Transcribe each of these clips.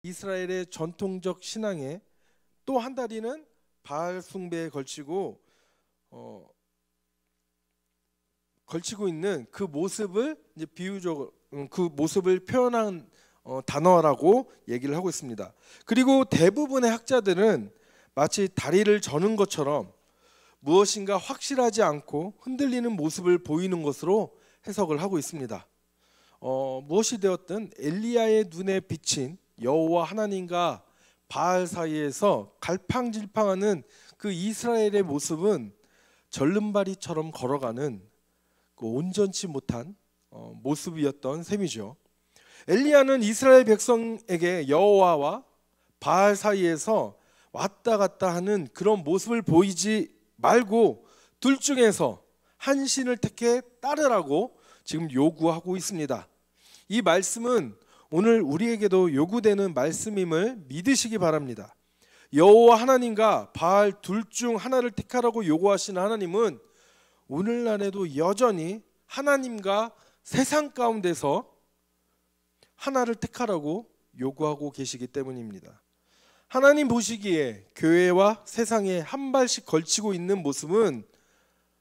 이스라엘의 전통적 신앙에 또 한 다리는 바알 숭배에 걸치고 있는 그 모습을 이제 비유적으로 그 모습을 표현한 단어라고 얘기를 하고 있습니다. 그리고 대부분의 학자들은 마치 다리를 저는 것처럼 무엇인가 확실하지 않고 흔들리는 모습을 보이는 것으로 해석을 하고 있습니다. 무엇이 되었든 엘리야의 눈에 비친 여호와 하나님과 바알 사이에서 갈팡질팡하는 그 이스라엘의 모습은 절름발이처럼 걸어가는 그 온전치 못한 모습이었던 셈이죠. 엘리야는 이스라엘 백성에게 여호와와 바알 사이에서 왔다 갔다 하는 그런 모습을 보이지 말고 둘 중에서 한 신을 택해 따르라고 지금 요구하고 있습니다. 이 말씀은 오늘 우리에게도 요구되는 말씀임을 믿으시기 바랍니다. 여호와 하나님과 바알 둘 중 하나를 택하라고 요구하시는 하나님은 오늘날에도 여전히 하나님과 세상 가운데서 하나를 택하라고 요구하고 계시기 때문입니다. 하나님 보시기에 교회와 세상에 한 발씩 걸치고 있는 모습은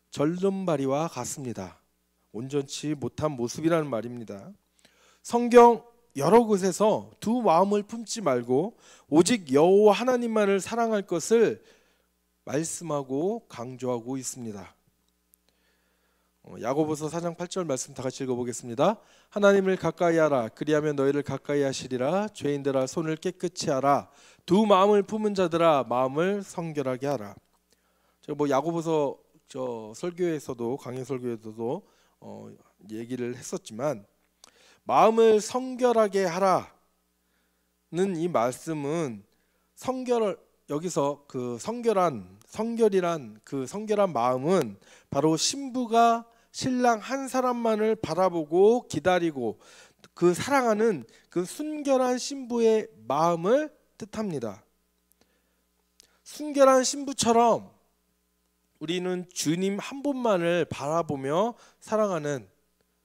절름발이와 같습니다. 온전치 못한 모습이라는 말입니다. 성경 여러 곳에서 두 마음을 품지 말고 오직 여호와 하나님만을 사랑할 것을 말씀하고 강조하고 있습니다. 야고보서 4장 8절 말씀 다 같이 읽어보겠습니다. 하나님을 가까이 하라. 그리하면 너희를 가까이 하시리라. 죄인들아 손을 깨끗이 하라. 두 마음을 품은 자들아 마음을 성결하게 하라. 제가 야고보서 설교에서도 강의 설교에서도 얘기를 했었지만 마음을 성결하게 하라는 이 말씀은 여기서 그 성결이란 그 성결한 마음은 바로 신부가 신랑 한 사람만을 바라보고 기다리고 그 사랑하는 그 순결한 신부의 마음을 뜻합니다. 순결한 신부처럼 우리는 주님 한 분만을 바라보며 사랑하는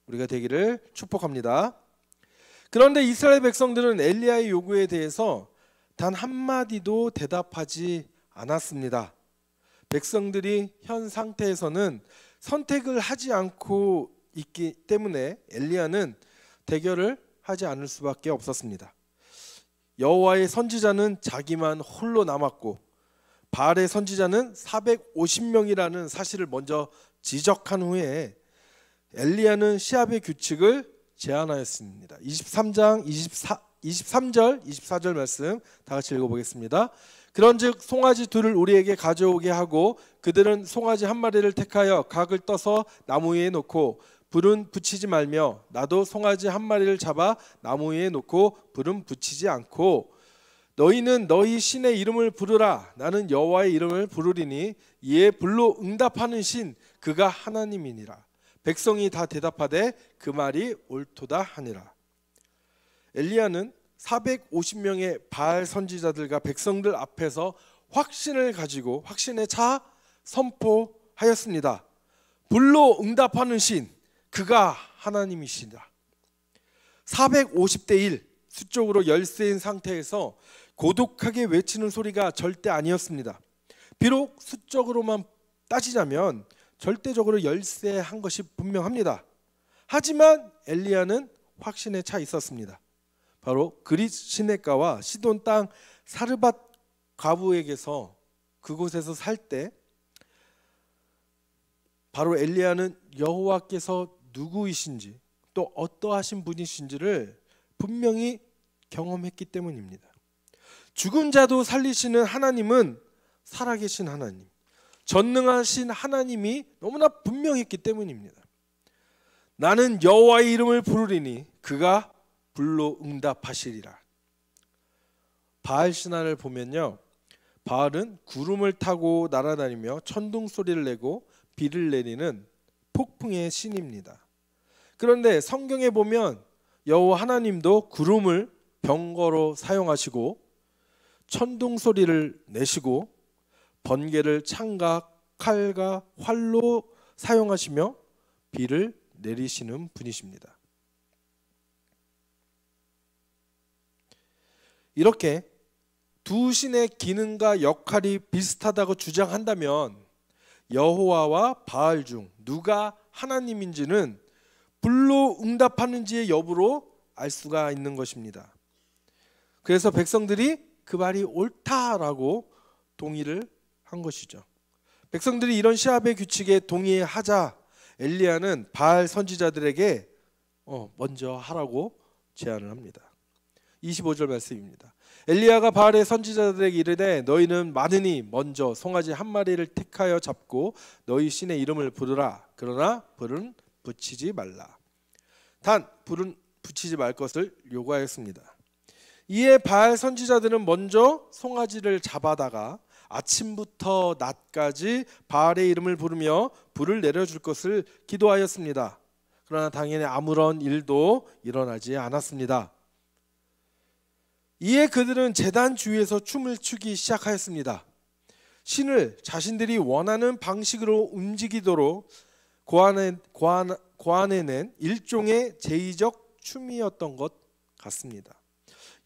우리가 되기를 축복합니다. 그런데 이스라엘 백성들은 엘리야의 요구에 대해서 단 한마디도 대답하지 않았습니다. 백성들이 현 상태에서는 선택을 하지 않고 있기 때문에 엘리야는 대결을 하지 않을 수밖에 없었습니다. 여호와의 선지자는 자기만 홀로 남았고 바알의 선지자는 450명이라는 사실을 먼저 지적한 후에 엘리야는 시합의 규칙을 제안하였습니다. 23장 23절 24절 말씀 다 같이 읽어보겠습니다. 그런즉 송아지 둘을 우리에게 가져오게 하고 그들은 송아지 한 마리를 택하여 각을 떠서 나무 위에 놓고 불은 붙이지 말며 나도 송아지 한 마리를 잡아 나무 위에 놓고 불은 붙이지 않고 너희는 너희 신의 이름을 부르라. 나는 여호와의 이름을 부르리니 이에 불로 응답하는 신 그가 하나님이니라. 백성이 다 대답하되 그 말이 옳도다 하니라. 엘리야는 450명의 바알 선지자들과 백성들 앞에서 확신을 가지고 확신에 차 선포하였습니다. 불로 응답하는 신 그가 하나님이시다. 450대 1 수적으로 열세인 상태에서 고독하게 외치는 소리가 절대 아니었습니다. 비록 수적으로만 따지자면 절대적으로 열세한 것이 분명합니다. 하지만 엘리야는 확신에 차 있었습니다. 바로 그릿 시내가와 시돈 땅 사르밧 과부에게서 그곳에서 살 때 바로 엘리야는 여호와께서 누구이신지 또 어떠하신 분이신지를 분명히 경험했기 때문입니다. 죽은 자도 살리시는 하나님은 살아계신 하나님, 전능하신 하나님이 너무나 분명했기 때문입니다. 나는 여호와의 이름을 부르리니 그가 불로 응답하시리라. 바알 신화를 보면요, 바알은 구름을 타고 날아다니며 천둥 소리를 내고 비를 내리는 폭풍의 신입니다. 그런데 성경에 보면 여호와 하나님도 구름을 병거로 사용하시고 천둥 소리를 내시고 번개를 창과 칼과 활로 사용하시며 비를 내리시는 분이십니다. 이렇게 두 신의 기능과 역할이 비슷하다고 주장한다면 여호와와 바알 중 누가 하나님인지는 불로 응답하는지의 여부로 알 수가 있는 것입니다. 그래서 백성들이 그 말이 옳다라고 동의를 한 것이죠. 백성들이 이런 시합의 규칙에 동의하자 엘리야는 바알 선지자들에게 먼저 하라고 제안을 합니다. 25절 말씀입니다. 엘리야가 바알의 선지자들에게 이르되 너희는 많으니 먼저 송아지 한 마리를 택하여 잡고 너희 신의 이름을 부르라. 그러나 불은 붙이지 말라. 단 불은 붙이지 말 것을 요구하였습니다. 이에 바알 선지자들은 먼저 송아지를 잡아다가 아침부터 낮까지 바알의 이름을 부르며 불을 내려줄 것을 기도하였습니다. 그러나 당연히 아무런 일도 일어나지 않았습니다. 이에 그들은 제단 주위에서 춤을 추기 시작하였습니다. 신을 자신들이 원하는 방식으로 움직이도록 고안해낸 일종의 제의적 춤이었던 것 같습니다.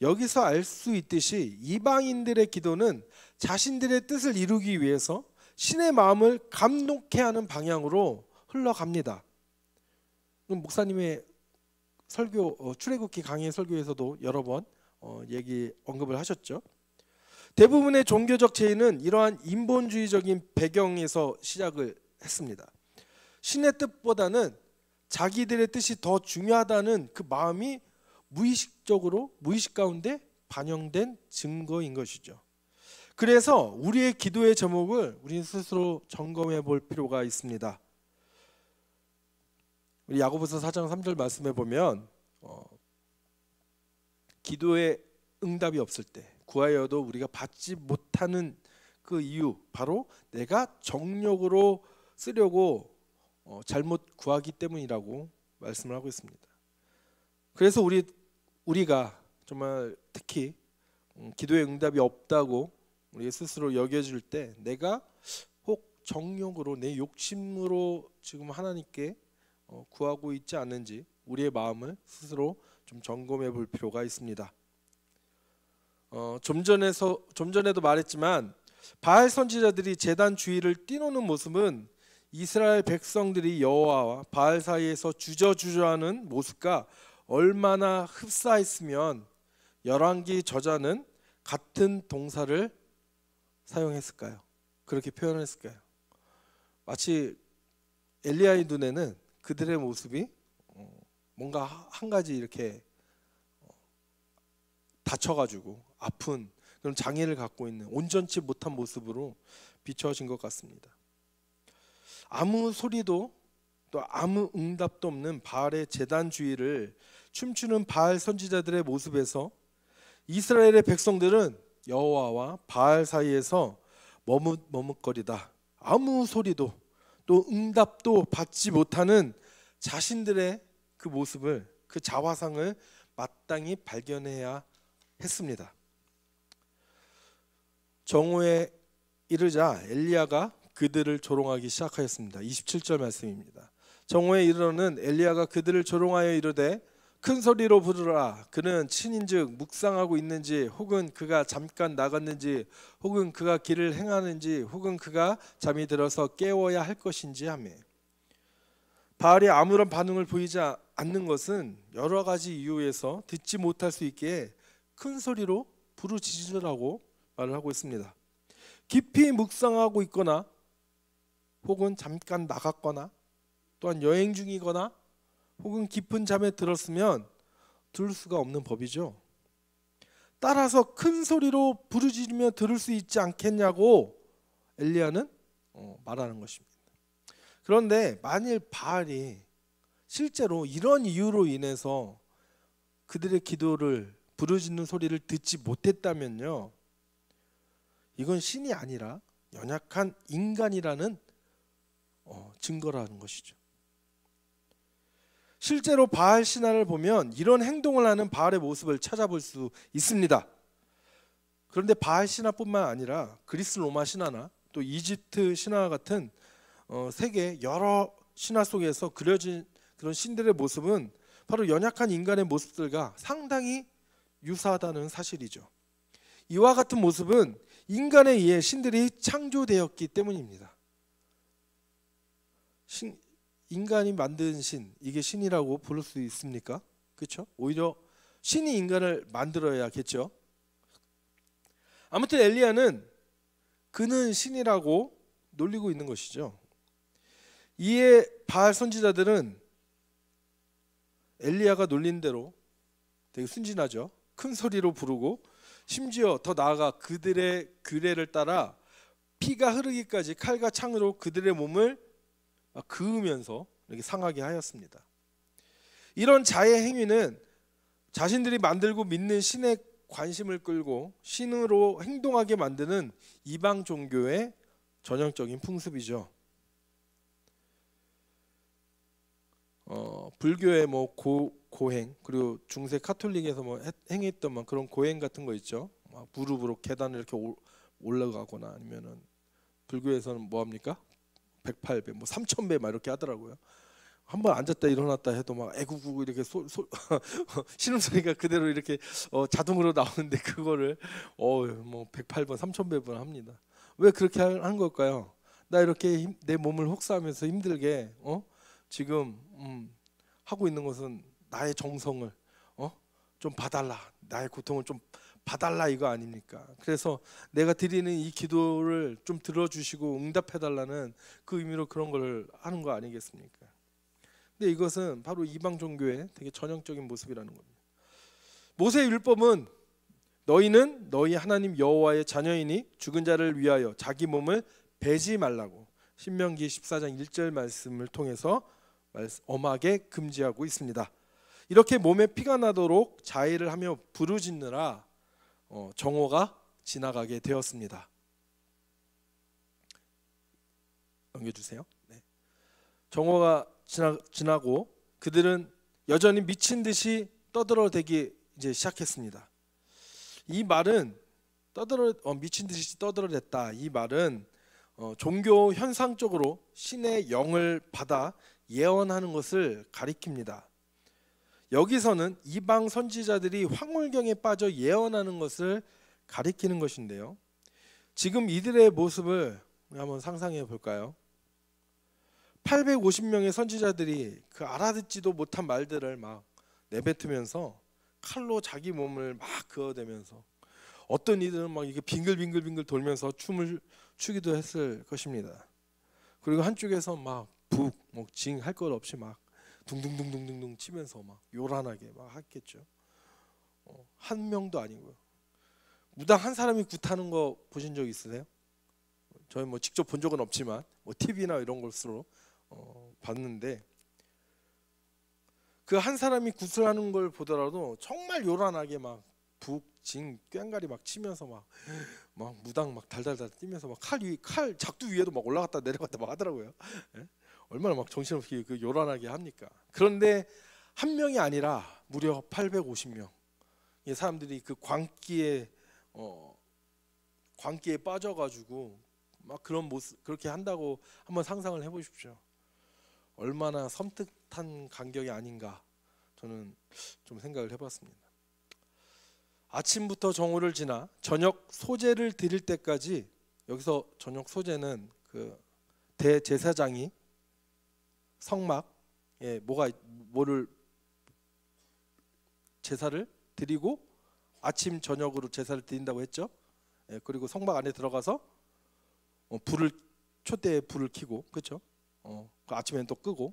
여기서 알 수 있듯이 이방인들의 기도는 자신들의 뜻을 이루기 위해서 신의 마음을 감동케 하는 방향으로 흘러갑니다. 목사님의 설교 출애굽기 강의 설교에서도 여러 번 언급을 하셨죠. 대부분의 종교적 제의는 이러한 인본주의적인 배경에서 시작을 했습니다. 신의 뜻보다는 자기들의 뜻이 더 중요하다는 그 마음이 무의식 가운데 반영된 증거인 것이죠. 그래서 우리의 기도의 제목을 우리 스스로 점검해 볼 필요가 있습니다. 우리 야고보서 4장 3절 말씀해 보면 기도의 응답이 없을 때 구하여도 우리가 받지 못하는 그 이유 바로 내가 정욕으로 쓰려고 잘못 구하기 때문이라고 말씀을 하고 있습니다. 그래서 우리가 정말 특히 기도의 응답이 없다고 우리 스스로 여겨질 때 내가 혹 정욕으로 내 욕심으로 지금 하나님께 구하고 있지 않은지 우리의 마음을 스스로 좀 점검해 볼 필요가 있습니다. 좀 전에도 말했지만 바알 선지자들이 제단 주위를 뛰노는 모습은 이스라엘 백성들이 여호와와 바알 사이에서 주저주저하는 모습과 얼마나 흡사했으면 열왕기 저자는 같은 동사를 사용했을까요? 그렇게 표현했을까요? 마치 엘리야의 눈에는 그들의 모습이 뭔가 한 가지 이렇게 다쳐가지고 아픈 그런 장애를 갖고 있는 온전치 못한 모습으로 비춰진 것 같습니다. 아무 소리도 또 아무 응답도 없는 바알의 제단 주위를 춤추는 바알 선지자들의 모습에서 이스라엘의 백성들은 여호와와 바알 사이에서 머뭇거리다 아무 소리도 또 응답도 받지 못하는 자신들의 그 모습을 그 자화상을 마땅히 발견해야 했습니다. 정오에 이르자 엘리야가 그들을 조롱하기 시작하였습니다. 27절 말씀입니다. 정오에 이르러는 엘리야가 그들을 조롱하여 이르되 큰 소리로 부르라. 그는 친인즉 묵상하고 있는지 혹은 그가 잠깐 나갔는지 혹은 그가 길을 행하는지 혹은 그가 잠이 들어서 깨워야 할 것인지 하며 바알이 아무런 반응을 보이지 않는 것은 여러 가지 이유에서 듣지 못할 수 있기에 큰 소리로 부르짖으라고 말을 하고 있습니다. 깊이 묵상하고 있거나 혹은 잠깐 나갔거나 또한 여행 중이거나 혹은 깊은 잠에 들었으면 들을 수가 없는 법이죠. 따라서 큰 소리로 부르짖으며 들을 수 있지 않겠냐고 엘리야는 말하는 것입니다. 그런데 만일 바알이 실제로 이런 이유로 인해서 그들의 기도를 부르짖는 소리를 듣지 못했다면요, 이건 신이 아니라 연약한 인간이라는 증거라는 것이죠. 실제로 바알 신화를 보면 이런 행동을 하는 바알의 모습을 찾아볼 수 있습니다. 그런데 바알 신화뿐만 아니라 그리스 로마 신화나 또 이집트 신화 같은 세계 여러 신화 속에서 그려진 그런 신들의 모습은 바로 연약한 인간의 모습들과 상당히 유사하다는 사실이죠. 이와 같은 모습은 인간에 의해 신들이 창조되었기 때문입니다. 인간이 만든 신, 이게 신이라고 부를 수 있습니까? 그렇죠? 오히려 신이 인간을 만들어야겠죠. 아무튼 엘리야는 그는 신이라고 놀리고 있는 것이죠. 이에 바알 선지자들은 엘리야가 놀린 대로 되게 순진하죠. 큰 소리로 부르고 심지어 더 나아가 그들의 규례를 따라 피가 흐르기까지 칼과 창으로 그들의 몸을 그으면서 이렇게 상하게 하였습니다. 이런 자의 행위는 자신들이 만들고 믿는 신의 관심을 끌고 신으로 행동하게 만드는 이방 종교의 전형적인 풍습이죠. 불교의 뭐 고행, 그리고 중세 카톨릭에서 뭐 행했던 그런 고행 같은 거 있죠. 무릎으로 계단을 이렇게 올라가거나, 아니면은 불교에서는 뭐 합니까? 108배, 뭐 3000배 막 이렇게 하더라고요. 한번 앉았다 일어났다 해도 막 애구구 이렇게 신음소리가 그대로 이렇게 자동으로 나오는데 그거를 뭐 108번, 3000배분 합니다. 왜 그렇게 하는 걸까요? 나 이렇게 내 몸을 혹사하면서 힘들게 지금 하고 있는 것은 나의 정성을 좀 봐달라, 나의 고통을 좀 봐달라, 이거 아닙니까? 그래서 내가 드리는 이 기도를 좀 들어주시고 응답해달라는 그 의미로 그런 걸 하는 거 아니겠습니까? 근데 이것은 바로 이방 종교의 되게 전형적인 모습이라는 겁니다. 모세의 율법은 너희는 너희 하나님 여호와의 자녀이니 죽은 자를 위하여 자기 몸을 베지 말라고 신명기 14장 1절 말씀을 통해서 엄하게 금지하고 있습니다. 이렇게 몸에 피가 나도록 자해를 하며 부르짖느라 정오가 지나가게 되었습니다. 넘겨주세요. 네. 정오가 지나고 그들은 여전히 미친 듯이 떠들어대기 이제 시작했습니다. 이 말은 미친 듯이 떠들어댔다. 이 말은 종교 현상적으로 신의 영을 받아 예언하는 것을 가리킵니다. 여기서는 이방 선지자들이 황홀경에 빠져 예언하는 것을 가리키는 것인데요. 지금 이들의 모습을 한번 상상해 볼까요? 850명의 선지자들이 그 알아듣지도 못한 말들을 막 내뱉으면서 칼로 자기 몸을 막 그어대면서 어떤 이들은 막 이게 빙글빙글 돌면서 춤을 추기도 했을 것입니다. 그리고 한쪽에서 막 징 할 것 없이 막 둥둥둥둥둥 치면서 막 요란하게 막 했겠죠. 한 명도 아니고요. 무당 한 사람이 굿하는 거 보신 적 있으세요? 저희 뭐 직접 본 적은 없지만 뭐 TV나 이런 것으로 봤는데 그 한 사람이 굿을 하는 걸 보더라도 정말 요란하게 막 징 꽹가리 막 치면서 막 무당 막 달달달 뛰면서 막 칼 작두 위에도 막 올라갔다 내려갔다 막 하더라고요. 예? 얼마나 막 정신없이 그 요란하게 합니까? 그런데 한 명이 아니라 무려 850명 이 사람들이 그 광기에 빠져가지고 막 그런 모습 그렇게 한다고 한번 상상을 해보십시오. 얼마나 섬뜩한 간격이 아닌가 저는 좀 생각을 해봤습니다. 아침부터 정오를 지나 저녁 소제를 드릴 때까지, 여기서 저녁 소제는 그 대제사장이 성막에 뭐를 제사를 드리고 아침 저녁으로 제사를 드린다고 했죠. 그리고 성막 안에 들어가서 촛대에 불을 켜고, 그렇죠? 그 아침에는 또 끄고.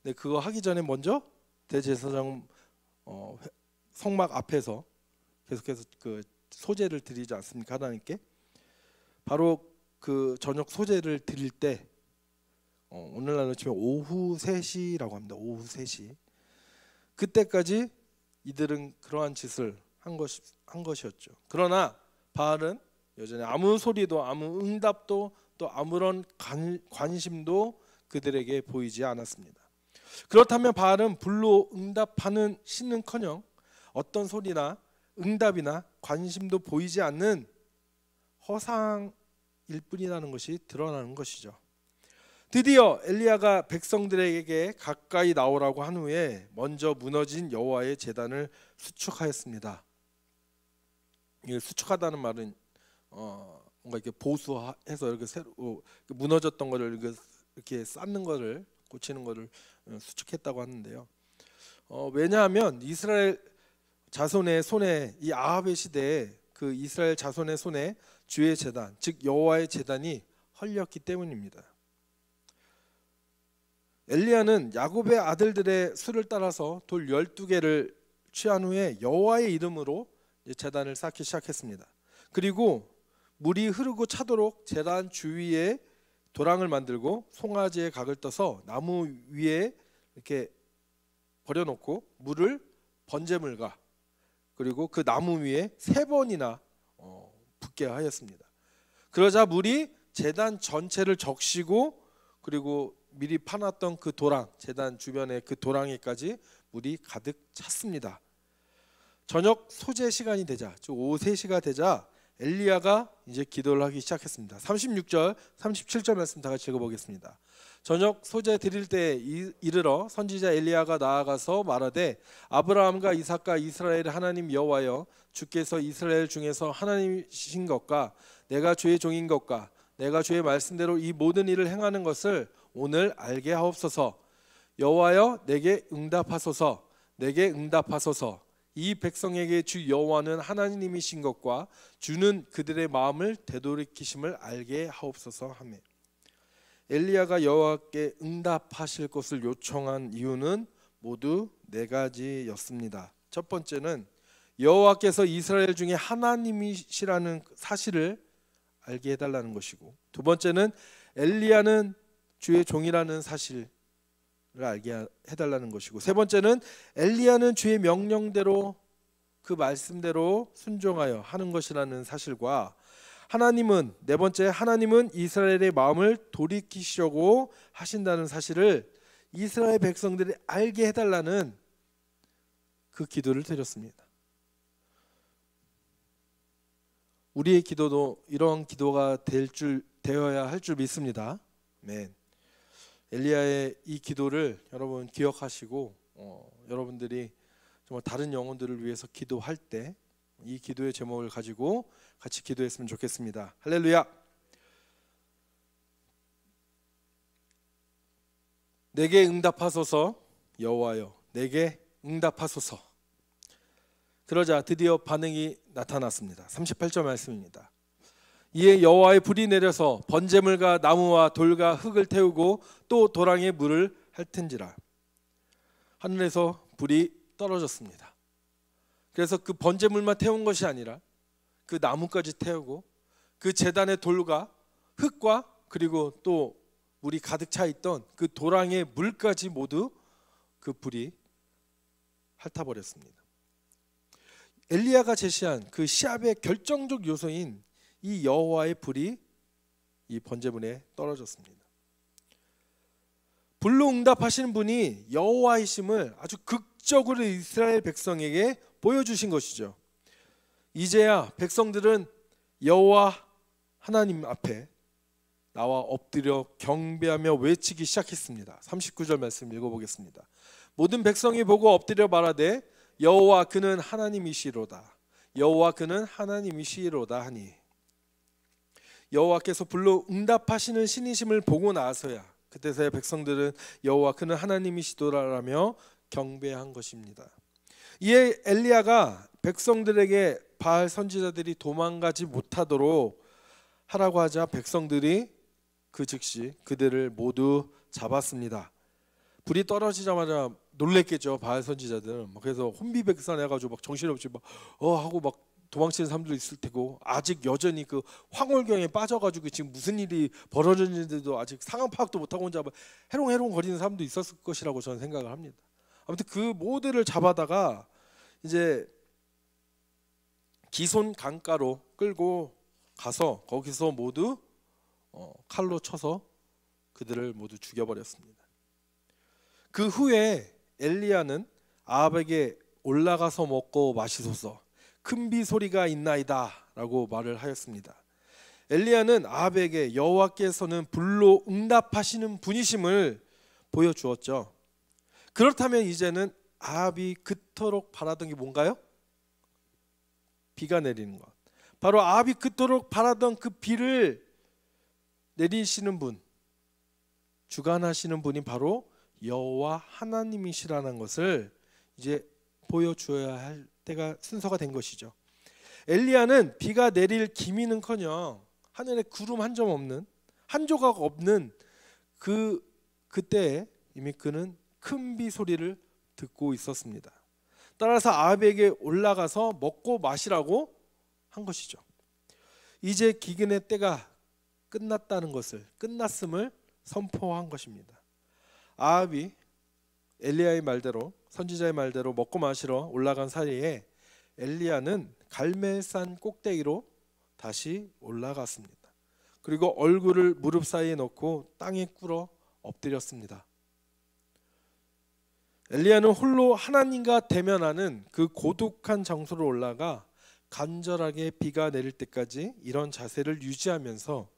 근데 그거 하기 전에 먼저 대제사장 성막 앞에서 계속해서 그 소제를 드리지 않습니까? 하나님께. 바로 그 저녁 소제를 드릴 때 오늘날로 치면 오후 3시라고 합니다. 오후 3시. 그때까지 이들은 그러한 짓을 한 것이었죠. 그러나 바알은 여전히 아무 소리도 아무 응답도 또 아무런 관심도 그들에게 보이지 않았습니다. 그렇다면 바알은 불로 응답하는 신은커녕 어떤 소리나 응답이나 관심도 보이지 않는 허상일 뿐이라는 것이 드러나는 것이죠. 드디어 엘리야가 백성들에게 가까이 나오라고 한 후에 먼저 무너진 여호와의 제단을 수축하였습니다. 이 수축하다는 말은 뭔가 이렇게 보수해서 이렇게 새로 무너졌던 거를 이렇게 쌓는 거를 고치는 거를 수축했다고 하는데요. 왜냐하면 이스라엘 자손의 손에 이 아합의 시대에 그 이스라엘 자손의 손에 주의 제단, 즉 여호와의 제단이 헐렸기 때문입니다. 엘리야는 야곱의 아들들의 수를 따라서 돌 12개를 취한 후에 여호와의 이름으로 제단을 쌓기 시작했습니다. 그리고 물이 흐르고 차도록 제단 주위에 도랑을 만들고 송아지의 각을 떠서 나무 위에 이렇게 버려놓고 물을 번제물과 그리고 그 나무 위에 3번이나 붓게 하였습니다. 그러자 물이 제단 전체를 적시고 그리고 미리 파놨던 그 도랑, 제단 주변의 그 도랑에까지 물이 가득 찼습니다. 저녁 소재 시간이 되자, 즉 오후 3시가 되자 엘리야가 이제 기도를 하기 시작했습니다. 36절, 37절 말씀 다 같이 읽어보겠습니다. 저녁 소재 드릴 때에 이르러 선지자 엘리야가 나아가서 말하되 아브라함과 이삭과 이스라엘의 하나님 여호와여, 주께서 이스라엘 중에서 하나님이신 것과 내가 주의 종인 것과 내가 주의 말씀대로 이 모든 일을 행하는 것을 오늘 알게 하옵소서. 여호와여, 내게 응답하소서. 내게 응답하소서. 이 백성에게 주 여호와는 하나님이신 것과 주는 그들의 마음을 되돌이키심을 알게 하옵소서 하며, 엘리야가 여호와께 응답하실 것을 요청한 이유는 모두 4가지였습니다. 첫 번째는 여호와께서 이스라엘 중에 하나님이시라는 사실을 알게 해달라는 것이고, 두 번째는 엘리야는 주의 종이라는 사실을 알게 해달라는 것이고, 세 번째는 엘리야는 주의 명령대로 그 말씀대로 순종하여 하는 것이라는 사실과, 하나님은, 네 번째, 하나님은 이스라엘의 마음을 돌이키시려고 하신다는 사실을 이스라엘 백성들이 알게 해달라는 그 기도를 드렸습니다. 우리의 기도도 이런 기도가 되어야 할 줄 믿습니다. 아멘. 엘리야의 이 기도를 여러분 기억하시고 여러분들이 정말 다른 영혼들을 위해서 기도할 때 이 기도의 제목을 가지고 같이 기도했으면 좋겠습니다. 할렐루야. 내게 응답하소서. 여호와여, 내게 응답하소서. 그러자 드디어 반응이 나타났습니다. 38절 말씀입니다. 이에 여호와의 불이 내려서 번제물과 나무와 돌과 흙을 태우고 또 도랑에 물을 핥은지라. 하늘에서 불이 떨어졌습니다. 그래서 그 번제물만 태운 것이 아니라 그 나무까지 태우고 그 제단의 돌과 흙과 그리고 또 물이 가득 차 있던 그 도랑의 물까지 모두 그 불이 핥아버렸습니다. 엘리야가 제시한 그 시합의 결정적 요소인 이 여호와의 불이 이 번제물에 떨어졌습니다. 불로 응답하시는 분이 여호와이심을 아주 극적으로 이스라엘 백성에게 보여주신 것이죠. 이제야 백성들은 여호와 하나님 앞에 나와 엎드려 경배하며 외치기 시작했습니다. 39절 말씀 읽어보겠습니다. 모든 백성이 보고 엎드려 말하되 여호와 그는 하나님이시로다. 여호와 그는 하나님이시로다 하니, 여호와께서 불로 응답하시는 신이심을 보고 나서야 그때서야 백성들은 여호와 그는 하나님이시도라라며 경배한 것입니다. 이에 엘리야가 백성들에게 바알 선지자들이 도망가지 못하도록 하라고 하자 백성들이 그 즉시 그들을 모두 잡았습니다. 불이 떨어지자마자 놀랬겠죠, 바알 선지자들은. 그래서 혼비백산해가지고 막 정신없이 막 하고 막 도망치는 사람도 있을 테고, 아직 여전히 그 황홀경에 빠져가지고 지금 무슨 일이 벌어졌는지도 아직 상황 파악도 못하고 혼자 해롱해롱 거리는 사람도 있었을 것이라고 저는 생각을 합니다. 아무튼 그 모두를 잡아다가 이제 기손 강가로 끌고 가서 거기서 모두 칼로 쳐서 그들을 모두 죽여버렸습니다. 그 후에 엘리야는 아합에게 올라가서 먹고 마시소서, 큰 비 소리가 있나이다 라고 말을 하였습니다. 엘리야는 아합에게 여호와께서는 불로 응답하시는 분이심을 보여주었죠. 그렇다면 이제는 아합이 그토록 바라던 게 뭔가요? 비가 내리는 것. 바로 아합이 그토록 바라던 그 비를 내리시는 분, 주관하시는 분이 바로 여호와 하나님이시라는 것을 이제 보여주어야 할 때가 순서가 된 것이죠. 엘리야는 비가 내릴 기미는커녕 하늘에 구름 한 점 없는, 한 조각 없는 그때에 이미 그는 큰 비 소리를 듣고 있었습니다. 따라서 아합에게 올라가서 먹고 마시라고 한 것이죠. 이제 기근의 때가 끝났다는 것을, 끝났음을 선포한 것입니다. 아합이 엘리야의 말대로, 선지자의 말대로 먹고 마시러 올라간 사이에 엘리야는 갈멜산 꼭대기로 다시 올라갔습니다. 그리고 얼굴을 무릎 사이에 넣고 땅에 꿇어 엎드렸습니다. 엘리야는 홀로 하나님과 대면하는 그 고독한 장소로 올라가 간절하게 비가 내릴 때까지 이런 자세를 유지하면서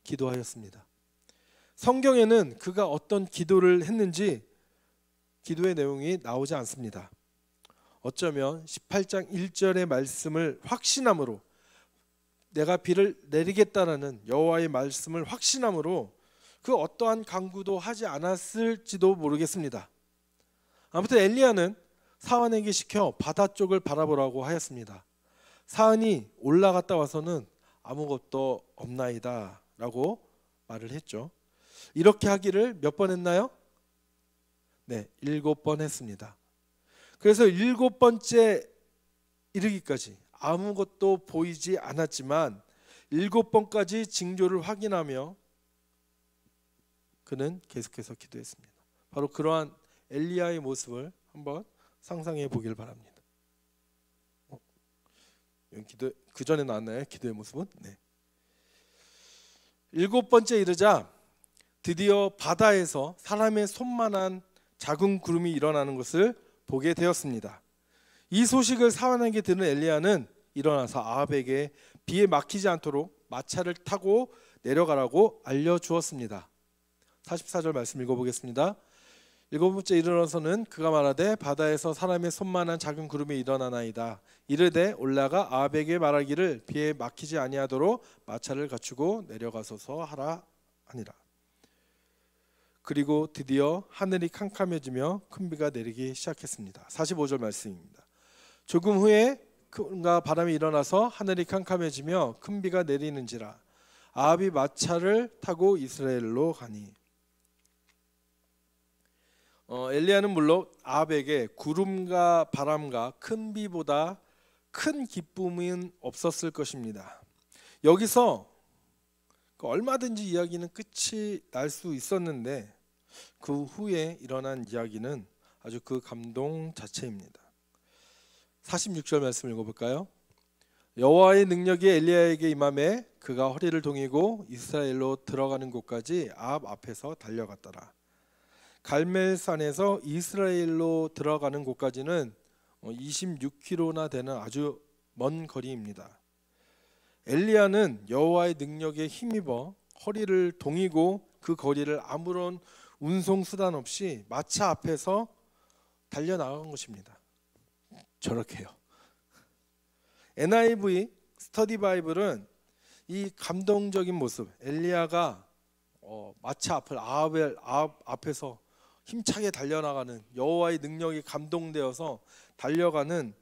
기도하였습니다. 성경에는 그가 어떤 기도를 했는지 기도의 내용이 나오지 않습니다. 어쩌면 18장 1절의 말씀을 확신함으로, 내가 비를 내리겠다라는 여호와의 말씀을 확신함으로 그 어떠한 간구도 하지 않았을지도 모르겠습니다. 아무튼 엘리야는 사환에게 시켜 바다 쪽을 바라보라고 하였습니다. 사환이 올라갔다 와서는 아무것도 없나이다 라고 말을 했죠. 이렇게 하기를 몇 번 했나요? 네, 7번 했습니다. 그래서 7번째 이르기까지 아무것도 보이지 않았지만 7번까지 징조를 확인하며 그는 계속해서 기도했습니다. 바로 그러한 엘리야의 모습을 한번 상상해 보길 바랍니다. 기도 그 전에 나왔나요? 기도의 모습은? 네. 7번째 이르자 드디어 바다에서 사람의 손만한 작은 구름이 일어나는 것을 보게 되었습니다. 이 소식을 사환에게 들은 엘리야는 일어나서 아합에게 비에 막히지 않도록 마차를 타고 내려가라고 알려주었습니다. 44절 말씀 읽어보겠습니다. 7번째 일어나서는 그가 말하되 바다에서 사람의 손만한 작은 구름이 일어나나이다. 이르되 올라가 아합에게 말하기를 비에 막히지 아니하도록 마차를 갖추고 내려가소서 하라 하니라. 그리고 드디어 하늘이 캄캄해지며 큰 비가 내리기 시작했습니다. 45절 말씀입니다. 조금 후에 큰 바람이 일어나서 하늘이 캄캄해지며 큰 비가 내리는지라. 아합이 마차를 타고 이스라엘로 가니. 엘리야는 물론 아합에게 구름과 바람과 큰 비보다 큰 기쁨은 없었을 것입니다. 여기서 얼마든지 이야기는 끝이 날 수 있었는데 그 후에 일어난 이야기는 아주 그 감동 자체입니다. 46절 말씀 읽어볼까요? 여호와의 능력이 엘리야에게 임함에 그가 허리를 동이고 이스라엘로 들어가는 곳까지 아합 앞에서 달려갔더라. 갈멜산에서 이스라엘로 들어가는 곳까지는 26km나 되는 아주 먼 거리입니다. 엘리야는 여호와의 능력에 힘입어 허리를 동이고 그 거리를 아무런 운송 수단 없이 마차 앞에서 달려나간 것입니다. 저렇게요. NIV 스터디 바이블은 이 감동적인 모습, 엘리야가 마차 앞을 아합 앞에서 힘차게 달려나가는 여호와의 능력이 감동되어서 달려가는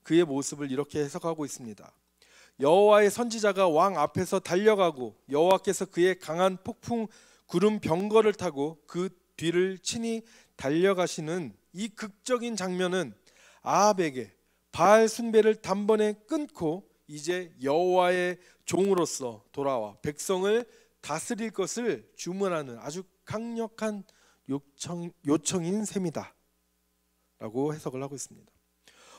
그의 모습을 이렇게 해석하고 있습니다. 여호와의 선지자가 왕 앞에서 달려가고 여호와께서 그의 강한 폭풍 구름 병거를 타고 그 뒤를 친히 달려가시는 이 극적인 장면은 아합에게 바알 숭배를 단번에 끊고 이제 여호와의 종으로서 돌아와 백성을 다스릴 것을 주문하는 아주 강력한 요청인 셈이다 라고 해석을 하고 있습니다.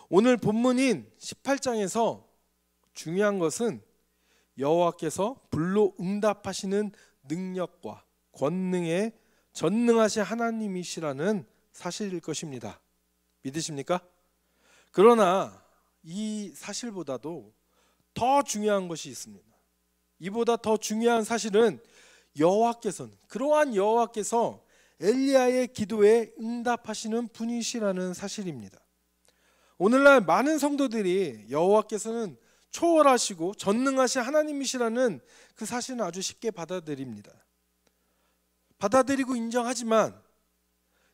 오늘 본문인 18장에서 중요한 것은 여호와께서 불로 응답하시는 능력과 권능에 전능하신 하나님이시라는 사실일 것입니다. 믿으십니까? 그러나 이 사실보다도 더 중요한 것이 있습니다. 이보다 더 중요한 사실은 그러한 여호와께서 엘리야의 기도에 응답하시는 분이시라는 사실입니다. 오늘날 많은 성도들이 여호와께서는 초월하시고 전능하신 하나님이시라는 그 사실은 아주 쉽게 받아들입니다. 받아들이고 인정하지만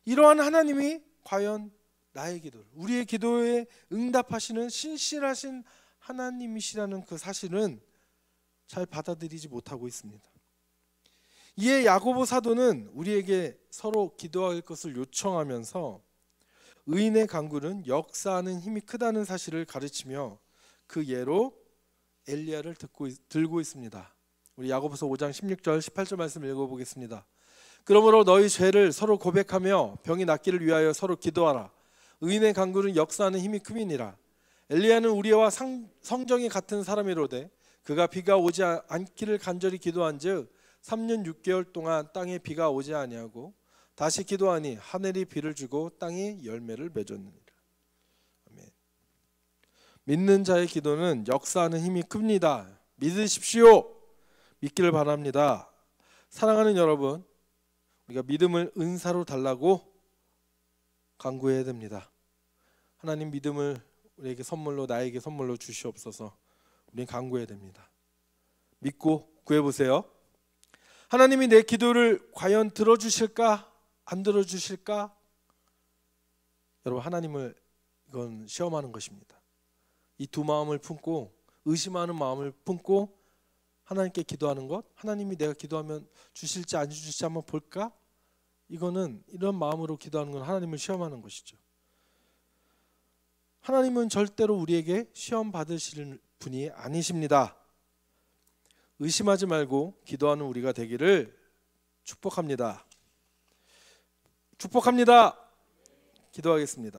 이러한 하나님이 과연 나의 기도를, 우리의 기도에 응답하시는 신실하신 하나님이시라는 그 사실은 잘 받아들이지 못하고 있습니다. 이에 야고보 사도는 우리에게 서로 기도할 것을 요청하면서 의인의 간구는 역사하는 힘이 크다는 사실을 가르치며 그 예로 엘리야를 들고 있습니다. 우리 야고보서 5장 16절 18절 말씀 읽어보겠습니다. 그러므로 너희 죄를 서로 고백하며 병이 낫기를 위하여 서로 기도하라. 의인의 간구는 역사하는 힘이 큼이니라. 엘리야는 우리와 성정이 같은 사람이로되 그가 비가 오지 않기를 간절히 기도한즉 3년 6개월 동안 땅에 비가 오지 아니하고 다시 기도하니 하늘이 비를 주고 땅이 열매를 맺었느니라. 아멘. 믿는 자의 기도는 역사하는 힘이 큽니다. 믿으십시오. 믿기를 바랍니다. 사랑하는 여러분, 우리가 믿음을 은사로 달라고 간구해야 됩니다. 하나님 믿음을 우리에게 선물로, 나에게 선물로 주시옵소서. 우리는 간구해야 됩니다. 믿고 구해보세요. 하나님이 내 기도를 과연 들어주실까? 안 들어주실까? 여러분, 하나님을 이건 시험하는 것입니다. 이 두 마음을 품고, 의심하는 마음을 품고 하나님께 기도하는 것, 하나님이 내가 기도하면 주실지 안 주실지 한번 볼까? 이거는 이런 마음으로 기도하는 건 하나님을 시험하는 것이죠. 하나님은 절대로 우리에게 시험 받으실 분이 아니십니다. 의심하지 말고 기도하는 우리가 되기를 축복합니다. 축복합니다. 기도하겠습니다.